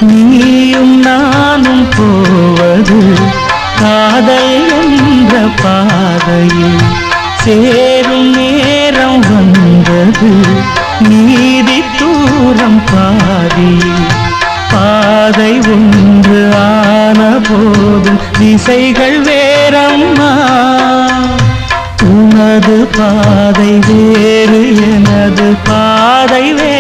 நீயும் நானும் போவது காதல் என்ற பாதையில் சேரும் நேரம் வந்தது நீதி தூரம் பாதியில் பாதை ஒன்று ஆன போதும் திசைகள் வேறம்மா உனது பாதை வேறு எனது பாதை வேறு